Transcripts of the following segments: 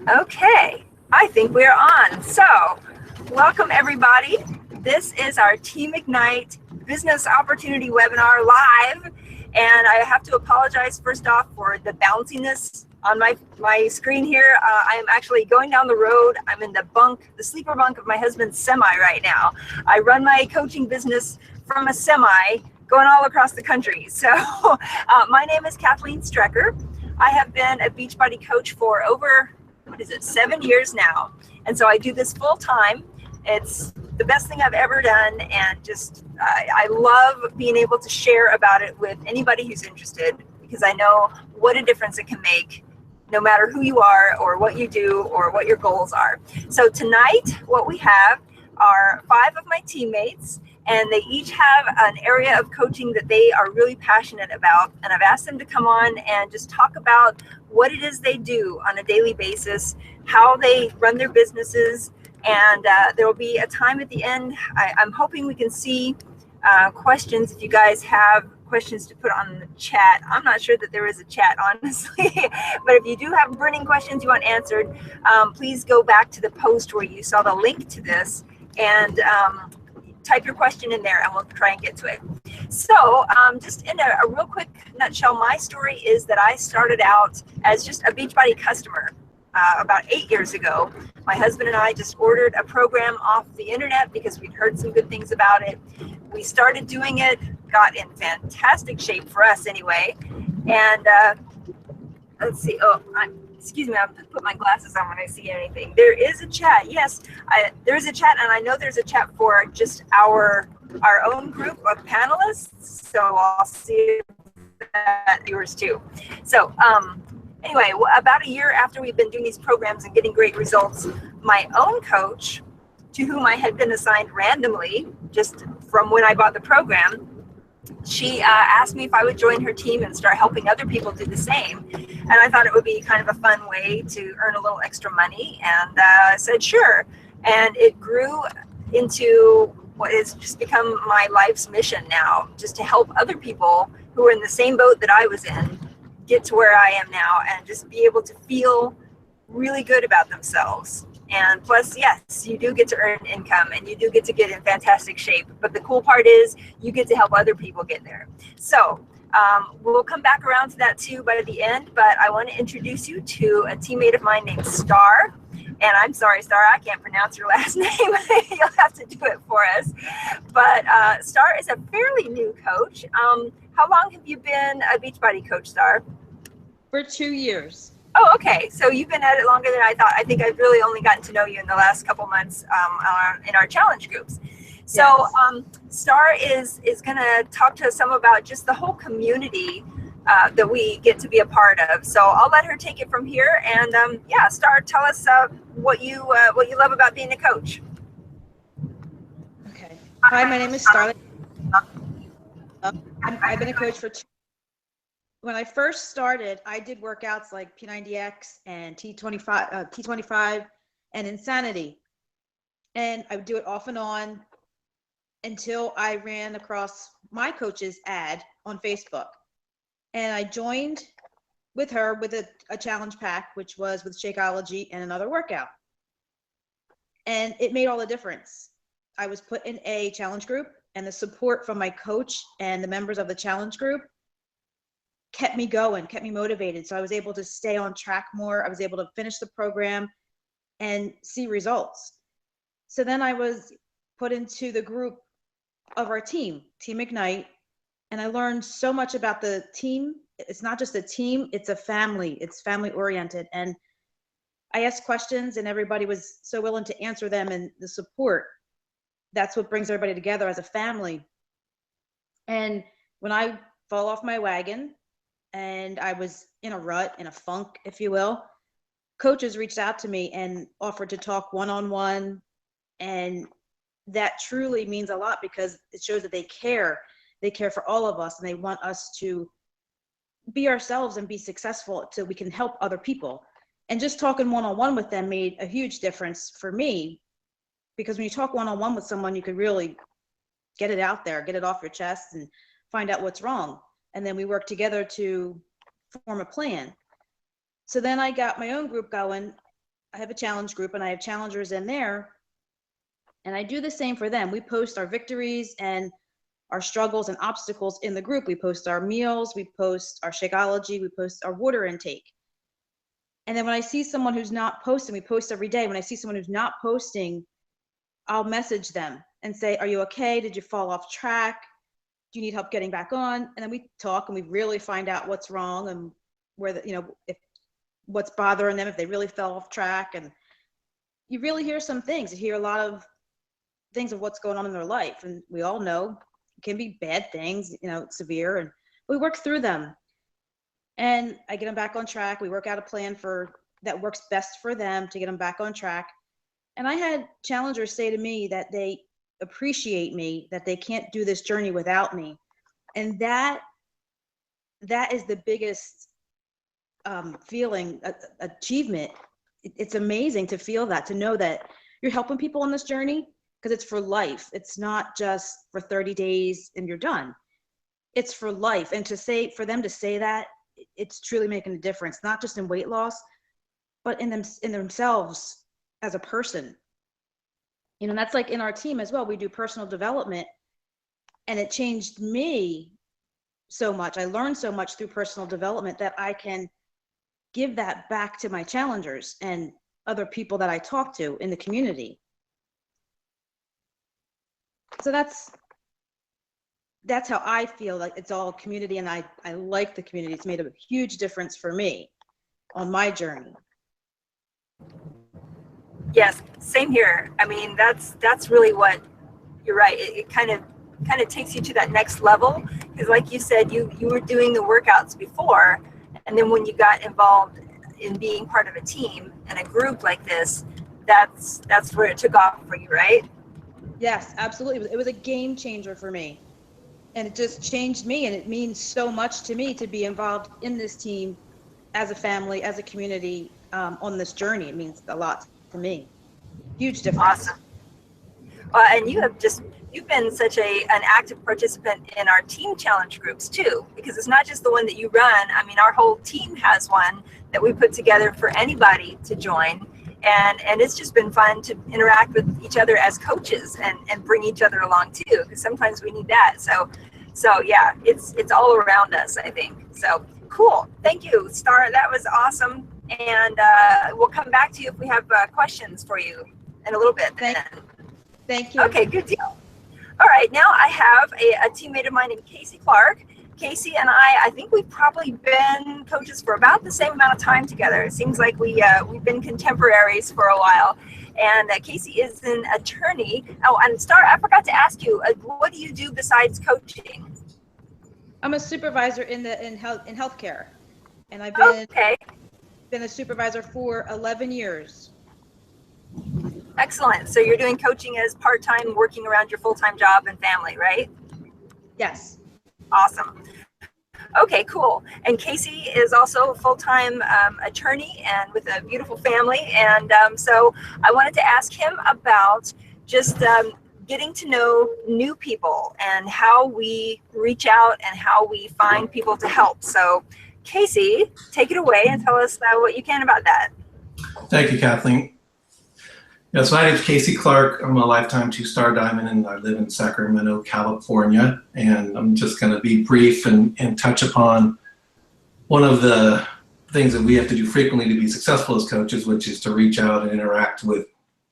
Okay, I think we're on. So, welcome everybody. This is our Team Ignite Business Opportunity Webinar live. And I have to apologize first off for the bounciness on my screen here. I am actually going down the road. I'm in the sleeper bunk of my husband's semi right now. I run my coaching business from a semi going all across the country. So my name is Kathleen Strecker. I have been a Beachbody coach for over 7 years now. And so I do this full time. It's the best thing I've ever done. And just, I love being able to share about it with anybody who's interested, because I know what a difference it can make no matter who you are or what you do or what your goals are. So tonight, what we have are 5 of my teammates, and they each have an area of coaching that they are really passionate about. And I've asked them to come on and just talk about what it is they do on a daily basis, how they run their businesses. And there will be a time at the end. I'm hoping we can see questions if you guys have questions to put on the chat. I'm not sure that there is a chat, honestly, but if you do have burning questions you want answered, please go back to the post where you saw the link to this and type your question in there and we'll try and get to it. So just in a real quick nutshell, my story is that I started out as just a Beachbody customer about 8 years ago. My husband and I just ordered a program off the internet because we'd heard some good things about it. We started doing it, got in fantastic shape for us anyway. And let's see, excuse me, I have to put my glasses on when I see anything. There is a chat, yes, there is a chat, and I know there's a chat for just our own group of panelists, so I'll see that yours too. So anyway, about a year after we've been doing these programs and getting great results, my own coach, to whom I had been assigned randomly just from when I bought the program, she asked me if I would join her team and start helping other people do the same. And I thought it would be kind of a fun way to earn a little extra money, and I said sure. And it grew into what has just become my life's mission now, just to help other people who are in the same boat that I was in get to where I am now and just be able to feel really good about themselves. And plus, yes, you do get to earn income and you do get to get in fantastic shape. But the cool part is you get to help other people get there. So we'll come back around to that too by the end. But I want to introduce you to a teammate of mine named Star. And I'm sorry, Star, I can't pronounce your last name. You'll have to do it for us. But Star is a fairly new coach. How long have you been a Beachbody coach, Star? For 2 years. Oh, okay. So you've been at it longer than I thought. I think I've really only gotten to know you in the last couple months in our challenge groups. So yes. Star is going to talk to us some about just the whole community that we get to be a part of. So I'll let her take it from here. And yeah, Star, tell us what you love about being a coach. Okay. Hi, my name is Star. I've been a coach for 2 years. When I first started, I did workouts like P90X and T25 and Insanity. And I would do it off and on until I ran across my coach's ad on Facebook. And I joined with her with a challenge pack, which was with Shakeology and another workout. And it made all the difference. I was put in a challenge group, and the support from my coach and the members of the challenge group kept me going, kept me motivated. So I was able to stay on track more. I was able to finish the program and see results. So then I was put into the group of our team, Team Ignite, and I learned so much about the team. It's not just a team, it's a family. It's family oriented. And I asked questions and everybody was so willing to answer them, and the support, that's what brings everybody together as a family. And when I fall off my wagon, and I was in a rut, in a funk, if you will, coaches reached out to me and offered to talk one-on-one. And that truly means a lot because it shows that they care. They care for all of us, and they want us to be ourselves and be successful so we can help other people. And just talking one-on-one with them made a huge difference for me, because when you talk one-on-one with someone, you could really get it out there, get it off your chest and find out what's wrong. And then we work together to form a plan. So then I got my own group going. I have a challenge group and I have challengers in there. And I do the same for them. We post our victories and our struggles and obstacles in the group. We post our meals, we post our Shakeology, we post our water intake. And then when I see someone who's not posting, we post every day. When I see someone who's not posting, I'll message them and say, are you okay? Did you fall off track? Do you need help getting back on? And then we talk and we really find out what's wrong and where the, if what's bothering them, if they really fell off track. And you really hear some things. You hear a lot of things of what's going on in their life. And we all know it can be bad things, severe, and we work through them. And I get them back on track. We work out a plan that works best for them to get them back on track. And I had challengers say to me that they appreciate me, that they can't do this journey without me. And that is the biggest feeling, achievement. It's amazing to feel that, to know that you're helping people on this journey, because it's for life. It's not just for 30 days and you're done. It's for life. And for them to say that, it's truly making a difference, not just in weight loss, but in themselves as a person. That's like in our team as well. We do personal development, and it changed me so much. I learned so much through personal development that I can give that back to my challengers and other people that I talk to in the community. So that's how I feel. Like it's all community, and I like the community. It's made a huge difference for me on my journey. Yes, same here. I mean, that's really what you're right. It kind of takes you to that next level, because like you said, you were doing the workouts before, and then when you got involved in being part of a team and a group like this, that's where it took off for you, right? Yes, absolutely. It was a game changer for me, and it just changed me, and it means so much to me to be involved in this team as a family, as a community, on this journey. It means a lot to me. Huge difference. Awesome. And you've been such an active participant in our team challenge groups too, because it's not just the one that you run. I mean, our whole team has one that we put together for anybody to join. And it's just been fun to interact with each other as coaches and bring each other along too, because sometimes we need that. So yeah, it's all around us, I think. So cool. Thank you, Star. That was awesome. And we'll come back to you if we have questions for you in a little bit. Thank you. Okay, good deal. All right, now I have a teammate of mine named Casey Clark. Casey and I think we've probably been coaches for about the same amount of time together. It seems like we've been contemporaries for a while. And Casey is an attorney. Oh, and Star, I forgot to ask you, what do you do besides coaching? I'm a supervisor in healthcare, and I've been a supervisor for 11 years. Excellent. So you're doing coaching as part-time, working around your full-time job and family, right? Yes. Awesome. Okay, cool. And Casey is also a full-time attorney and with a beautiful family. And so I wanted to ask him about just getting to know new people and how we reach out and how we find people to help. So Casey, take it away and tell us what you can about that. Thank you, Kathleen. Yes, my name is Casey Clark. I'm a lifetime 2-star diamond, and I live in Sacramento, California. And I'm just going to be brief and touch upon one of the things that we have to do frequently to be successful as coaches, which is to reach out and interact with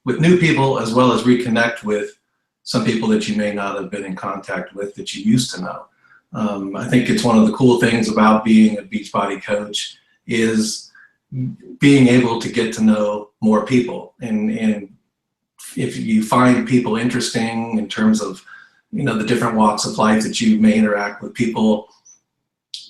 new people, as well as reconnect with some people that you may not have been in contact with that you used to know. I think it's one of the cool things about being a Beachbody coach is being able to get to know more people. And if you find people interesting in terms of, the different walks of life, that you may interact with people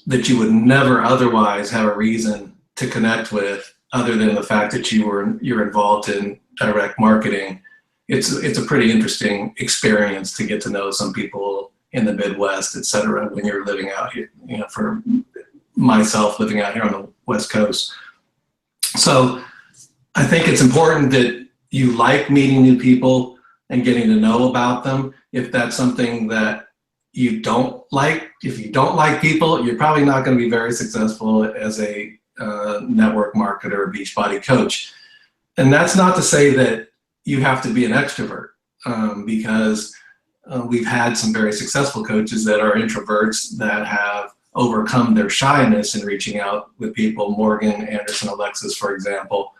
that you would never otherwise have a reason to connect with, other than the fact that you're involved in direct marketing. It's a pretty interesting experience to get to know some people in the Midwest, et cetera, when you're living out here, for myself living out here on the West Coast. So I think it's important that you like meeting new people and getting to know about them. If that's something that you don't like, if you don't like people, you're probably not going to be very successful as a network marketer, Beachbody Coach. And that's not to say that you have to be an extrovert, because we've had some very successful coaches that are introverts that have overcome their shyness in reaching out with people. Morgan Anderson Alexis, for example,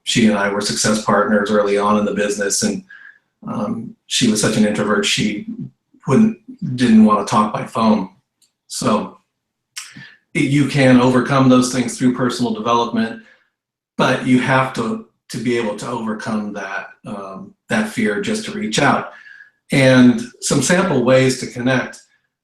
she and I were success partners early on in the business, and she was such an introvert she didn't want to talk by phone. So you can overcome those things through personal development, but you have to be able to overcome that fear just to reach out. And some sample ways to connect.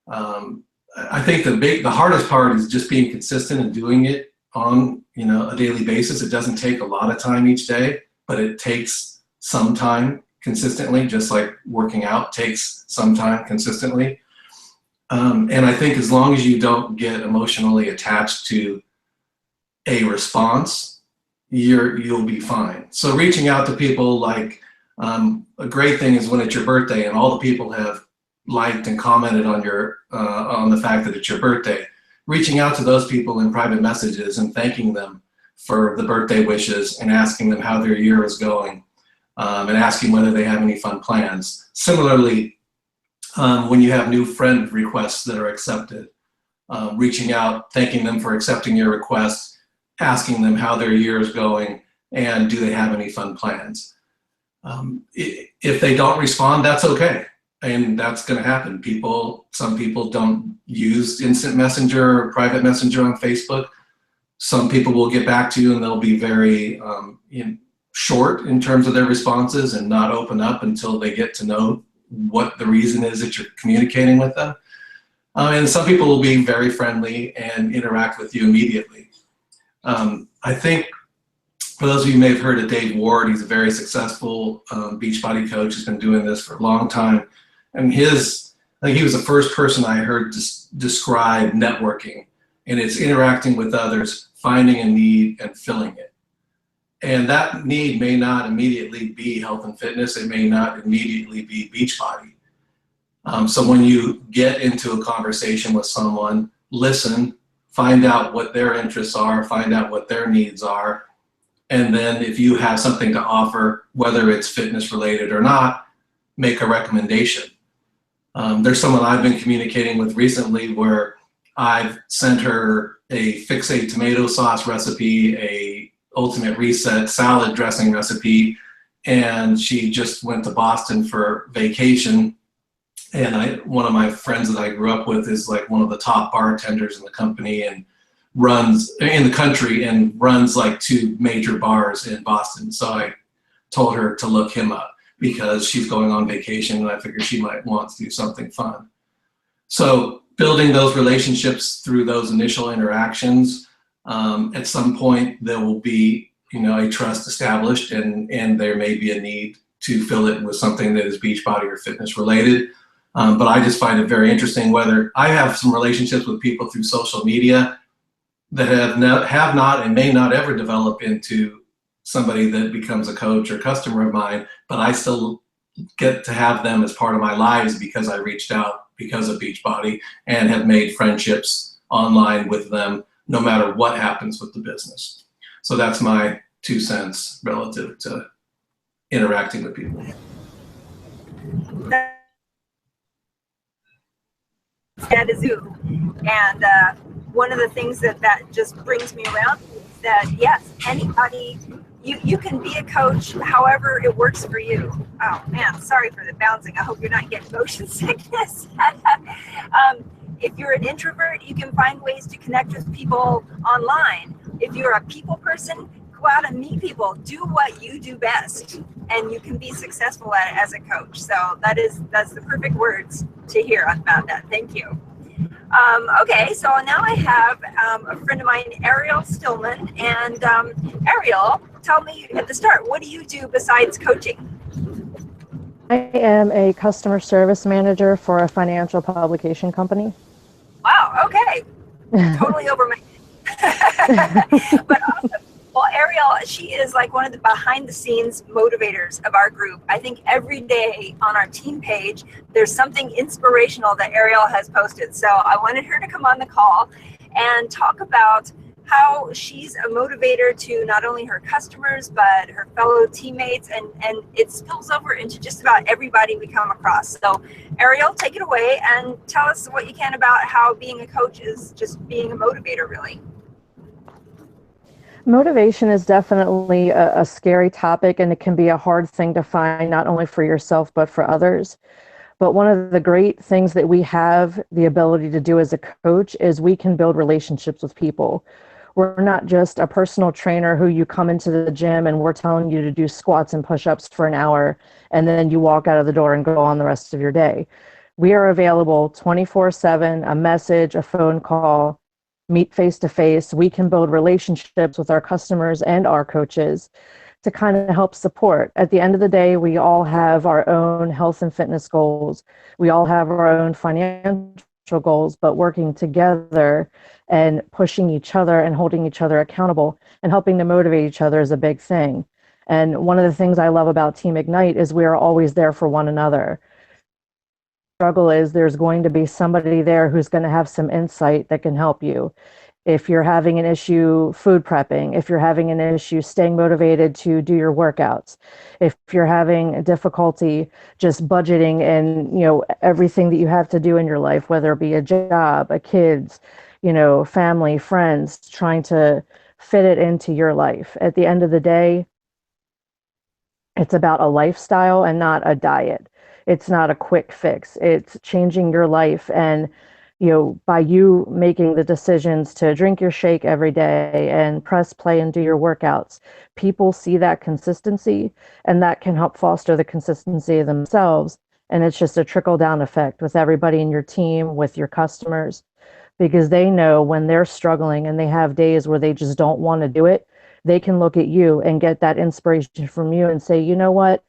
I think the hardest part is just being consistent and doing it on a daily basis. It doesn't take a lot of time each day, but it takes some time consistently, just like working out takes some time consistently. And I think as long as you don't get emotionally attached to a response, you'll be fine. So reaching out to people, like a great thing is when it's your birthday and all the people have liked and commented on on the fact that it's your birthday, reaching out to those people in private messages and thanking them for the birthday wishes and asking them how their year is going, and asking whether they have any fun plans. Similarly, when you have new friend requests that are accepted, reaching out, thanking them for accepting your request, asking them how their year is going, and do they have any fun plans. If they don't respond, that's okay. And that's going to happen. Some people don't use instant messenger or private messenger on Facebook. Some people will get back to you and they'll be very short in terms of their responses and not open up until they get to know what the reason is that you're communicating with them. And some people will be very friendly and interact with you immediately. I think for those of you who may have heard of Dave Ward, he's a very successful Beachbody coach. He's been doing this for a long time. And I think he was the first person I heard describe networking. And it's interacting with others, finding a need and filling it. And that need may not immediately be health and fitness. It may not immediately be Beachbody. So when you get into a conversation with someone, listen, find out what their interests are, find out what their needs are. And then if you have something to offer, whether it's fitness related or not, make a recommendation. There's someone I've been communicating with recently where I've sent her a fix-a tomato sauce recipe, a ultimate reset salad dressing recipe, and she just went to Boston for vacation. And one of my friends that I grew up with is like one of the top bartenders in the company and runs in the country and runs like 2 major bars in Boston. So I told her to look him up because she's going on vacation and I figured she might want to do something fun. So building those relationships through those initial interactions, at some point there will be a trust established and there may be a need to fill it with something that is Beachbody or fitness related. But I just find it very interesting whether I have some relationships with people through social media that have not and may not ever develop into somebody that becomes a coach or customer of mine, but I still get to have them as part of my lives because I reached out because of Beachbody and have made friendships online with them no matter what happens with the business. So that's my 2 cents relative to interacting with people. At a zoo, and one of the things that just brings me around is that yes, anybody, you can be a coach however it works for you. Oh man, sorry for the bouncing. I hope you're not getting motion sickness. If you're an introvert, you can find ways to connect with people online. If you're a people person, go out and meet people. Do what you do best, and you can be successful at it as a coach. So that's the perfect words to hear about that. Thank you. Okay, so now I have a friend of mine, Ariel Stillman, and Ariel, tell me at the start, what do you do besides coaching? I am a customer service manager for a financial publication company. Wow, okay. Totally over my but awesome. Well, Ariel, she is like one of the behind the scenes motivators of our group. I think every day on our team page, there's something inspirational that Ariel has posted. So I wanted her to come on the call and talk about how she's a motivator to not only her customers, but her fellow teammates, and it spills over into just about everybody we come across. So Ariel, take it away and tell us what you can about how being a coach is just being a motivator, really. Motivation is definitely a scary topic, and it can be a hard thing to find, not only for yourself, but for others. But one of the great things that we have the ability to do as a coach is we can build relationships with people. We're not just a personal trainer who you come into the gym and we're telling you to do squats and push-ups for an hour, and then you walk out of the door and go on the rest of your day. We are available 24/7, a message, a phone call, meet face to face. We can build relationships with our customers and our coaches to kind of help support. At the end of the day, we all have our own health and fitness goals. We all have our own financial goals, but working together and pushing each other and holding each other accountable and helping to motivate each other is a big thing. And one of the things I love about Team Ignite is we are always there for one another. Struggle is there's going to be somebody there who's going to have some insight that can help you. If you're having an issue food prepping, if you're having an issue staying motivated to do your workouts, if you're having difficulty just budgeting and, everything that you have to do in your life, whether it be a job, a kids, family, friends, trying to fit it into your life. At the end of the day, it's about a lifestyle and not a diet. It's not a quick fix. It's changing your life. And, by you making the decisions to drink your shake every day and press play and do your workouts, people see that consistency, and that can help foster the consistency of themselves. And it's just a trickle down effect with everybody in your team, with your customers, because they know when they're struggling and they have days where they just don't want to do it, they can look at you and get that inspiration from you and say, you know what?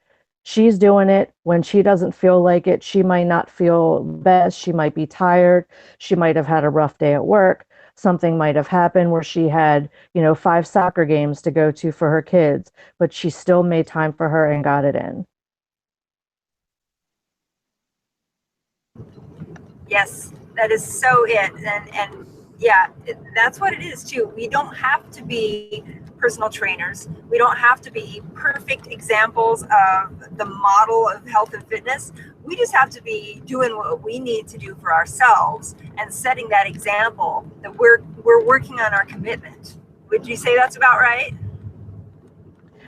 She's doing it when she doesn't feel like it. She might not feel best. She might be tired. She might have had a rough day at work. Something might have happened where she had, 5 soccer games to go to for her kids, but she still made time for her and got it in. Yes, that is so it. And yeah, that's what it is too. We don't have to be personal trainers. We don't have to be perfect examples of the model of health and fitness. We just have to be doing what we need to do for ourselves and setting that example that we're working on our commitment. Would you say that's about right?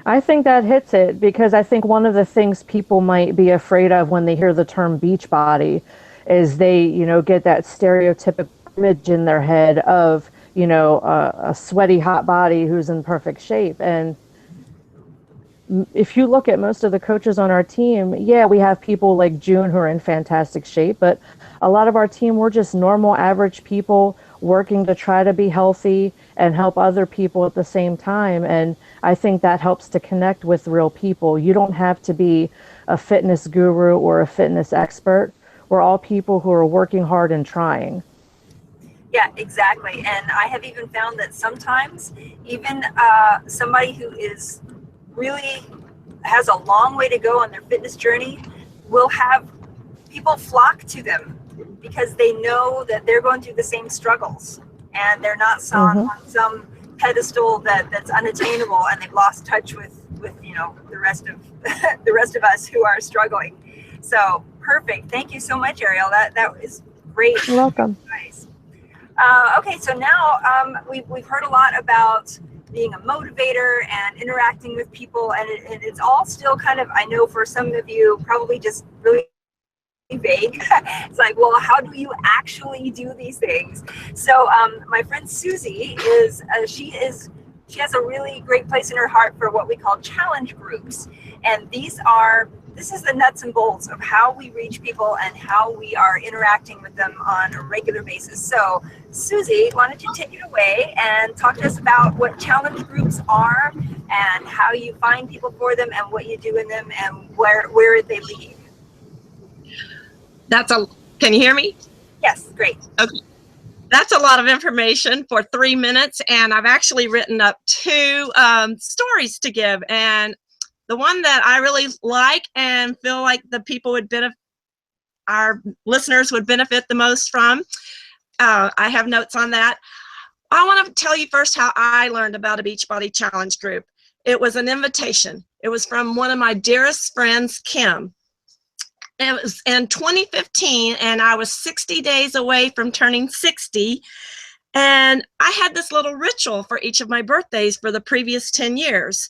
I think that hits it, because I think one of the things people might be afraid of when they hear the term Beachbody is they, get that stereotypical image in their head of, a sweaty, hot body who's in perfect shape. And if you look at most of the coaches on our team, yeah, we have people like June who are in fantastic shape, but a lot of our team, we're just normal, average people working to try to be healthy and help other people at the same time. And I think that helps to connect with real people. You don't have to be a fitness guru or a fitness expert. We're all people who are working hard and trying. Yeah, exactly. And I have even found that sometimes even somebody who is really has a long way to go on their fitness journey will have people flock to them because they know that they're going through the same struggles and they're not on some pedestal that's unattainable, and they've lost touch with the rest of the rest of us who are struggling. So perfect. Thank you so much, Ariel. That is great. You're welcome. Advice. Okay, so now we've heard a lot about being a motivator and interacting with people, and it's all still kind of, I know for some of you, probably just really vague. It's like, well, how do you actually do these things? So my friend Susie she has a really great place in her heart for what we call challenge groups, and this is the nuts and bolts of how we reach people and how we are interacting with them on a regular basis. So Susie, why don't you take it away and talk to us about what challenge groups are and how you find people for them and what you do in them and where they lead. Can you hear me? Yes, great. Okay. That's a lot of information for 3 minutes, and I've actually written up 2 stories to give. And the one that I really like and feel like the people would our listeners would benefit the most from, I have notes on that. I want to tell you first how I learned about a Beachbody Challenge group. It was an invitation. It was from one of my dearest friends, Kim. It was in 2015, and I was 60 days away from turning 60. And I had this little ritual for each of my birthdays for the previous 10 years.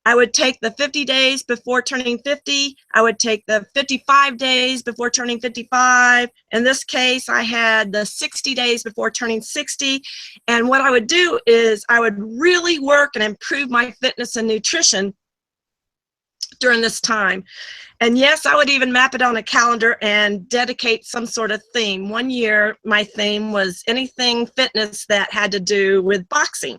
I would take the 50 days before turning 50. I would take the 55 days before turning 55. In this case, I had the 60 days before turning 60. And what I would do is I would really work and improve my fitness and nutrition during this time. And yes, I would even map it on a calendar and dedicate some sort of theme. One year, my theme was anything fitness that had to do with boxing.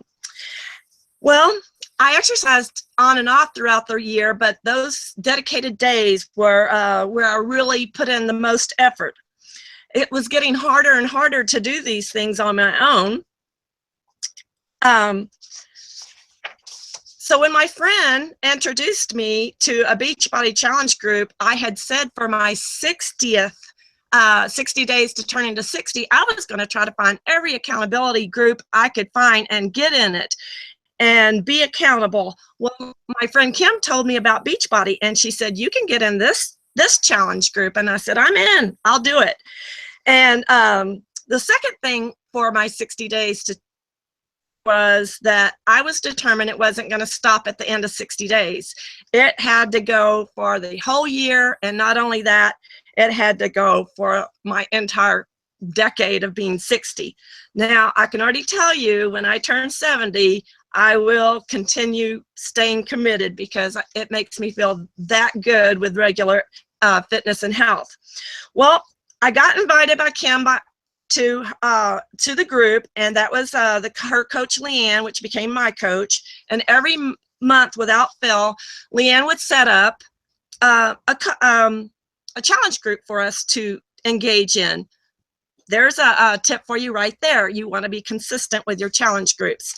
Well, I exercised on and off throughout the year, but those dedicated days were where I really put in the most effort. It was getting harder and harder to do these things on my own. So when my friend introduced me to a Beachbody Challenge group, I had said for my 60th, 60 days to turning to 60, I was going to try to find every accountability group I could find and get in it and be accountable. Well, my friend Kim told me about Beachbody, and she said, you can get in this challenge group. And I said, I'm in, I'll do it. And the second thing for my 60 days to was that I was determined it wasn't going to stop at the end of 60 days. It had to go for the whole year. And not only that, it had to go for my entire decade of being 60. Now, I can already tell you when I turn 70, I will continue staying committed because it makes me feel that good with regular fitness and health. Well, I got invited by Kim to the group, and that was her coach Leanne, which became my coach. And every month without fail, Leanne would set up a challenge group for us to engage in. There's a tip for you right there. You want to be consistent with your challenge groups.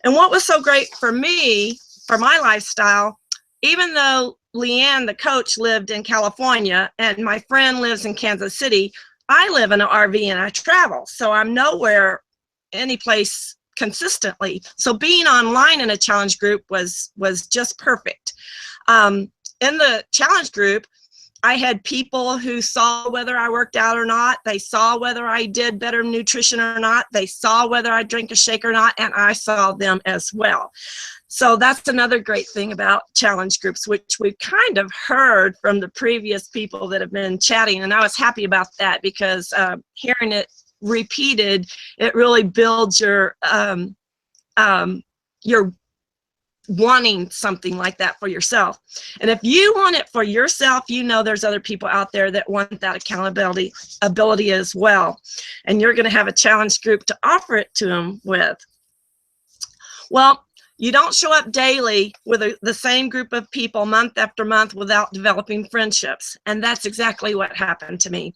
And what was so great for me, for my lifestyle, even though Leanne, the coach, lived in California and my friend lives in Kansas City, I live in an RV and I travel. So I'm nowhere, any place consistently. So being online in a challenge group was just perfect. In the challenge group, I had people who saw whether I worked out or not. They saw whether I did better nutrition or not. They saw whether I drink a shake or not, and I saw them as well. So that's another great thing about challenge groups, which we've kind of heard from the previous people that have been chatting, and I was happy about that because hearing it repeated, it really builds your wanting something like that for yourself. And if you want it for yourself, you know there's other people out there that want that accountability ability as well. And you're going to have a challenge group to offer it to them with. Well, you don't show up daily with the same group of people month after month without developing friendships. And that's exactly what happened to me.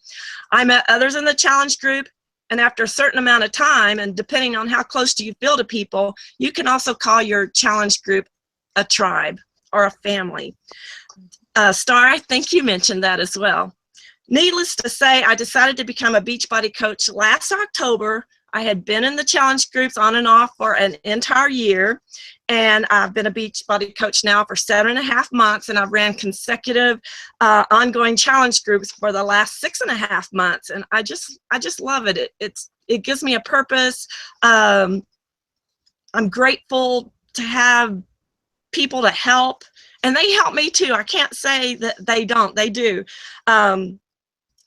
I met others in the challenge group. And after a certain amount of time, and depending on how close do you feel to people, you can also call your challenge group a tribe or a family. Star, I think you mentioned that as well. Needless to say, I decided to become a Beachbody coach last October. I had been in the challenge groups on and off for an entire year, and I've been a Beachbody coach now for 7.5 months, and I've ran consecutive ongoing challenge groups for the last 6.5 months, and I just love it. It gives me a purpose. I'm grateful to have people to help, and they help me too. I can't say that they don't. They do.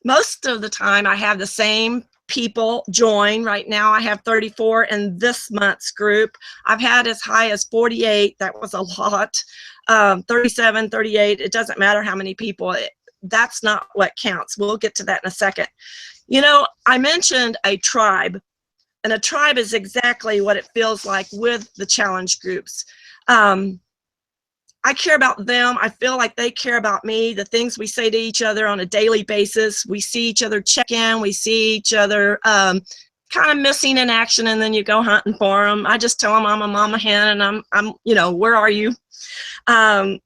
Most of the time, I have the same people join. Right now I have 34 in this month's group. I've had as high as 48. That was a lot. 37, 38, it doesn't matter how many people. That's not what counts. We'll get to that in a second. You know, I mentioned a tribe, and a tribe is exactly what it feels like with the challenge groups. I care about them. I feel like they care about me. The things we say to each other on a daily basis, we see each other check in, we see each other kind of missing in action, and then you go hunting for them. I just tell them I'm a mama hen, and I'm you know, where are you? I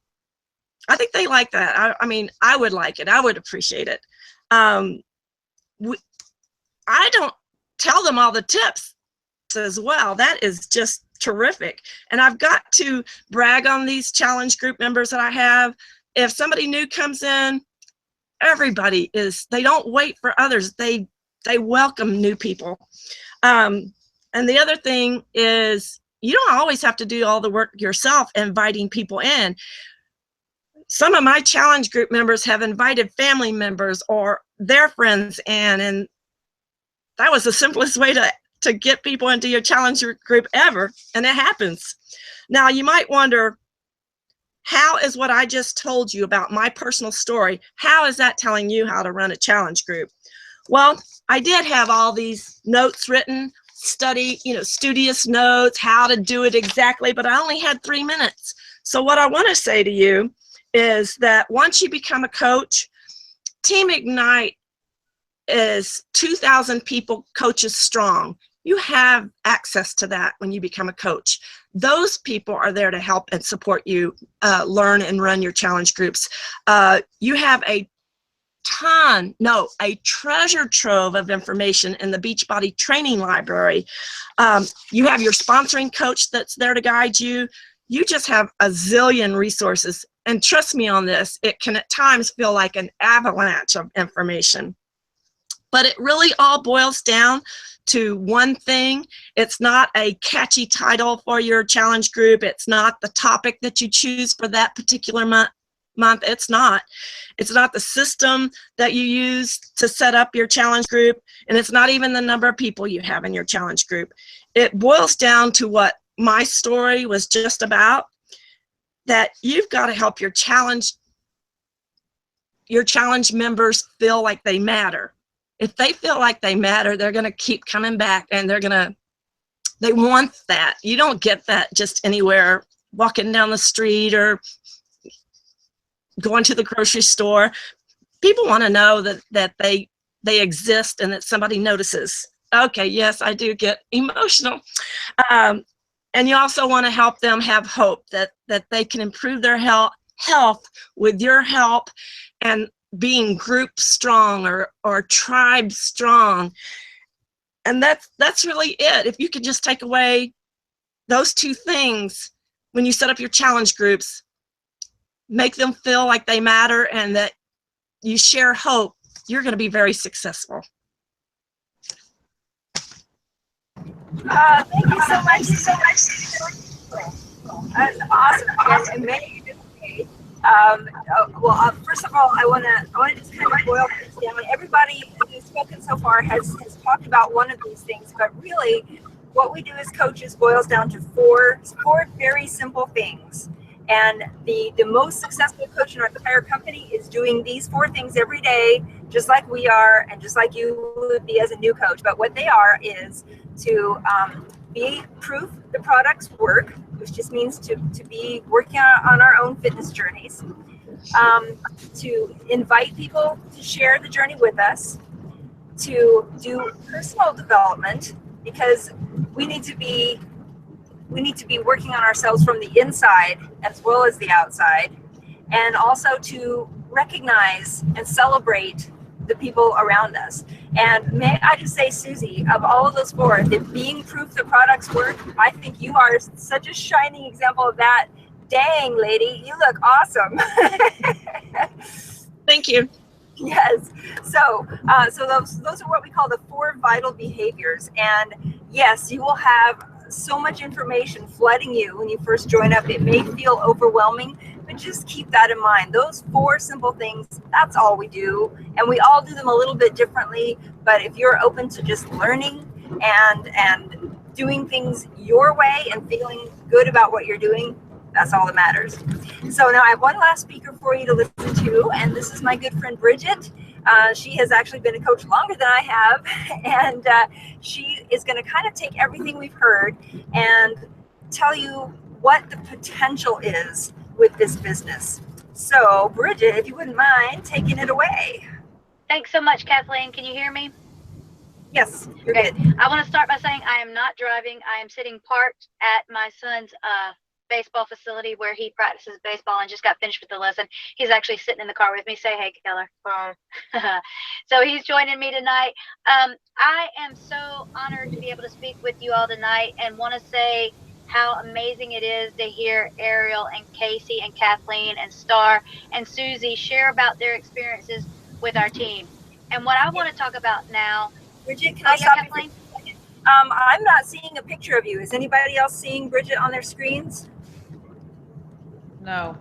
think they like that. I mean, I would like it. I would appreciate it. I don't tell them all the tips as well. That is just terrific. And I've got to brag on these challenge group members that I have. If somebody new comes in, everybody they don't wait for others. They welcome new people. And the other thing is, you don't always have to do all the work yourself inviting people in. Some of my challenge group members have invited family members or their friends in, and that was the simplest way to get people into your challenge group ever, and it happens. Now, you might wonder, how is what I just told you about my personal story, how is that telling you how to run a challenge group? Well, I did have all these notes written, studious notes, how to do it exactly, but I only had 3 minutes. So what I want to say to you is that once you become a coach, Team Ignite is 2,000 people, coaches strong. You have access to that when you become a coach. Those people are there to help and support you learn and run your challenge groups. You have a treasure trove of information in the Beachbody training library. You have your sponsoring coach that's there to guide you. You just have a zillion resources. And trust me on this, it can at times feel like an avalanche of information. But it really all boils down to one thing. It's not a catchy title for your challenge group. It's not the topic that you choose for that particular month. It's not the system that you use to set up your challenge group, and it's not even the number of people you have in your challenge group. It boils down to what my story was just about, that you've got to help your challenge members feel like they matter. If they feel like they matter, they're going to keep coming back, and they want that. You don't get that just anywhere, walking down the street or going to the grocery store. People want to know that they exist and that somebody notices. Okay, yes, I do get emotional. And you also want to help them have hope that they can improve their health with your help and being group strong or tribe strong. And that's really it. If you could just take away those two things when you set up your challenge groups, make them feel like they matter and that you share hope, you're going to be very successful. Thank you so much. That's awesome. And amazing. First of all, I want to just kind of boil things down. Everybody who's spoken so far has talked about one of these things, but really what we do as coaches boils down to four very simple things. And the most successful coach in our entire company is doing these 4 things every day, just like we are, and just like you would be as a new coach. But what they are is to be proof the products work, which just means to be working on our own fitness journeys, to invite people to share the journey with us, to do personal development, because we need to be working on ourselves from the inside as well as the outside, and also to recognize and celebrate the people around us. And may I just say, Susie, of all of those 4, the being proof the products work, I think you are such a shining example of that. Dang, lady, you look awesome. Thank you. Yes. So those are what we call the 4 vital behaviors. And yes, you will have so much information flooding you when you first join up. It may feel overwhelming, but just keep that in mind. Those 4 simple things, that's all we do. And we all do them a little bit differently. But if you're open to just learning and doing things your way and feeling good about what you're doing, that's all that matters. So now I have one last speaker for you to listen to, and this is my good friend Bridget. She has actually been a coach longer than I have, and she is going to kind of take everything we've heard and tell you what the potential is with this business. So Bridget, if you wouldn't mind taking it away. Thanks so much, Kathleen. Can you hear me? Yes, you're Okay. good. I want to start by saying I am not driving. I am sitting parked at my son's baseball facility where he practices baseball and just got finished with the lesson. He's actually sitting in the car with me. Say hey, Keller. So he's joining me tonight. I am so honored to be able to speak with you all tonight and want to say how amazing it is to hear Ariel and Casey and Kathleen and Star and Susie share about their experiences with our team. And what I want to talk about now. Bridget, can I stop you for a second? I'm not seeing a picture of you. Is anybody else seeing Bridget on their screens? No.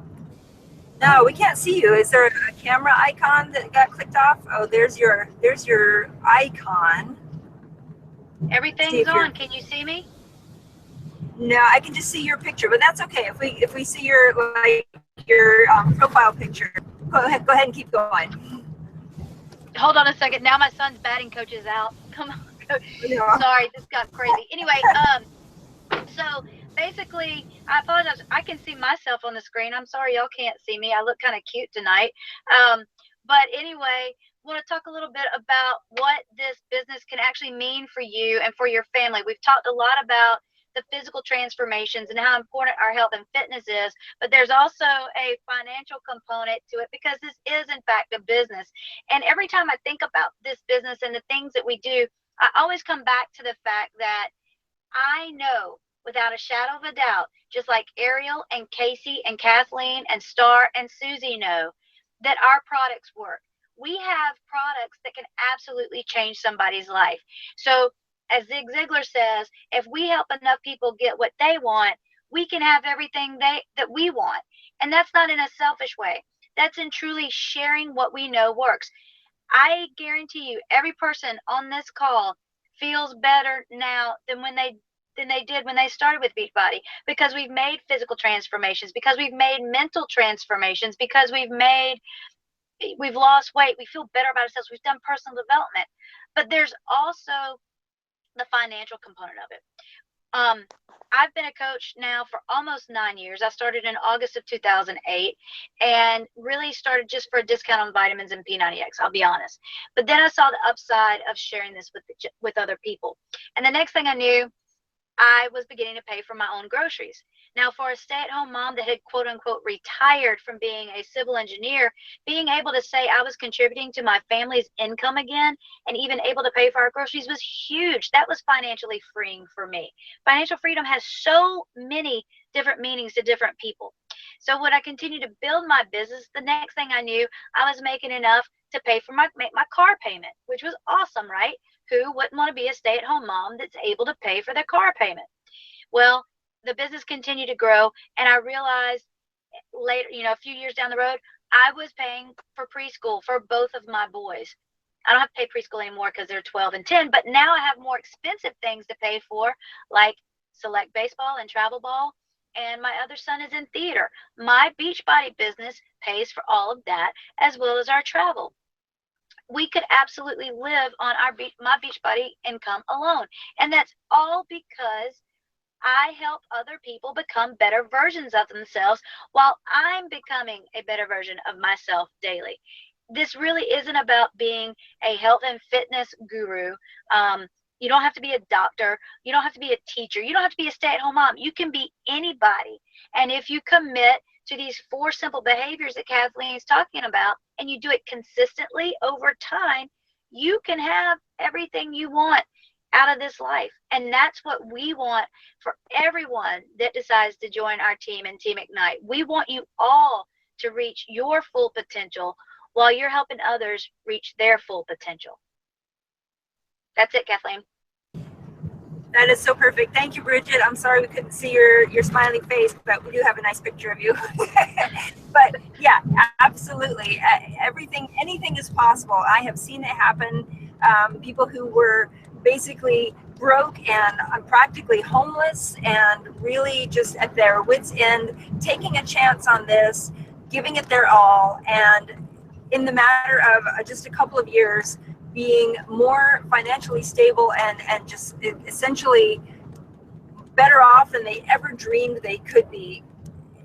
No, we can't see you. Is there a camera icon that got clicked off? Oh, there's your icon. Everything's on. Can you see me? No, I can just see your picture, but that's okay. If we see your profile picture, go ahead and keep going. Hold on a second. Now my son's batting coach is out. Come on. Yeah. Sorry, this got crazy. Anyway, so basically, I apologize. I can see myself on the screen. I'm sorry y'all can't see me. I look kind of cute tonight. But anyway, want to talk a little bit about what this business can actually mean for you and for your family. We've talked a lot about the physical transformations and how important our health and fitness is, but there's also a financial component to it because this is in fact a business. And every time I think about this business and the things that we do, I always come back to the fact that I know without a shadow of a doubt, just like Ariel and Casey and Kathleen and Star and Susie know, that our products work. We have products that can absolutely change somebody's life. So as Zig Ziglar says, if we help enough people get what they want, we can have everything that we want. And that's not in a selfish way. That's in truly sharing what we know works. I guarantee you, every person on this call feels better now than they did when they started with Beachbody, because we've made physical transformations, because we've made mental transformations, because we've lost weight, we feel better about ourselves, we've done personal development. But there's also the financial component of it. I've been a coach now for almost 9 years. I started in August of 2008 and really started just for a discount on vitamins and P90X, I'll be honest. But then I saw the upside of sharing this with other people. And the next thing I knew, I was beginning to pay for my own groceries. Now, for a stay-at-home mom that had quote unquote retired from being a civil engineer, being able to say I was contributing to my family's income again and even able to pay for our groceries was huge. That was financially freeing for me. Financial freedom has so many different meanings to different people. So when I continued to build my business, the next thing I knew, I was making enough to pay for my car payment, which was awesome, right? Who wouldn't want to be a stay-at-home mom that's able to pay for their car payment? Well, the business continued to grow, and I realized later, a few years down the road, I was paying for preschool for both of my boys. I don't have to pay preschool anymore because they're 12 and 10, but now I have more expensive things to pay for, like select baseball and travel ball, and my other son is in theater. My Beachbody business pays for all of that, as well as our travel. We could absolutely live on my Beachbody income alone. And that's all because I help other people become better versions of themselves while I'm becoming a better version of myself daily. This really isn't about being a health and fitness guru. You don't have to be a doctor. You don't have to be a teacher. You don't have to be a stay-at-home mom. You can be anybody. And if you commit to these 4 simple behaviors that Kathleen is talking about, and you do it consistently over time, you can have everything you want out of this life. And that's what we want for everyone that decides to join our team and Team Ignite. We want you all to reach your full potential while you're helping others reach their full potential. That's it, Kathleen. That is so perfect. Thank you, Bridget. I'm sorry we couldn't see your smiling face, but we do have a nice picture of you. But yeah, absolutely. Anything is possible. I have seen it happen. People who were basically broke and practically homeless and really just at their wits' end, taking a chance on this, giving it their all, and in the matter of just a couple of years, being more financially stable and just essentially better off than they ever dreamed they could be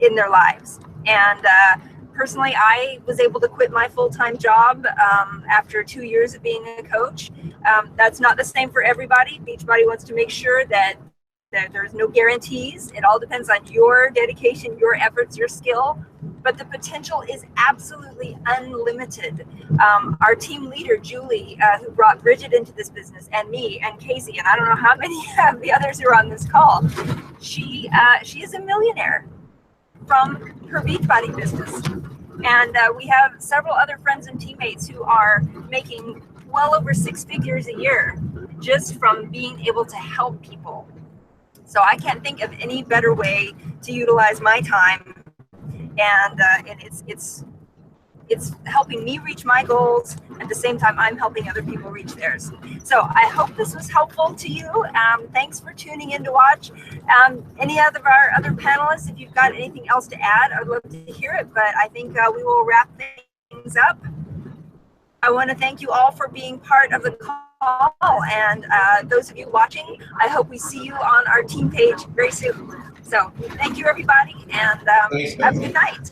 in their lives. And personally, I was able to quit my full-time job after 2 years of being a coach. That's not the same for everybody. Beachbody wants to make sure that There's no guarantees. It all depends on your dedication, your efforts, your skill, but the potential is absolutely unlimited. Our team leader, Julie, who brought Bridget into this business, and me, and Casey, and I don't know how many of the others who are on this call, she is a millionaire from her Beachbody business. And we have several other friends and teammates who are making well over 6 figures a year just from being able to help people. So I can't think of any better way to utilize my time, and it's helping me reach my goals. At the same time, I'm helping other people reach theirs. So I hope this was helpful to you. Thanks for tuning in to watch. Any of our other panelists, if you've got anything else to add, I'd love to hear it, but I think we will wrap things up. I want to thank you all for being part of the call, and those of you watching, I hope we see you on our team page very soon. So thank you, everybody, and have a good night.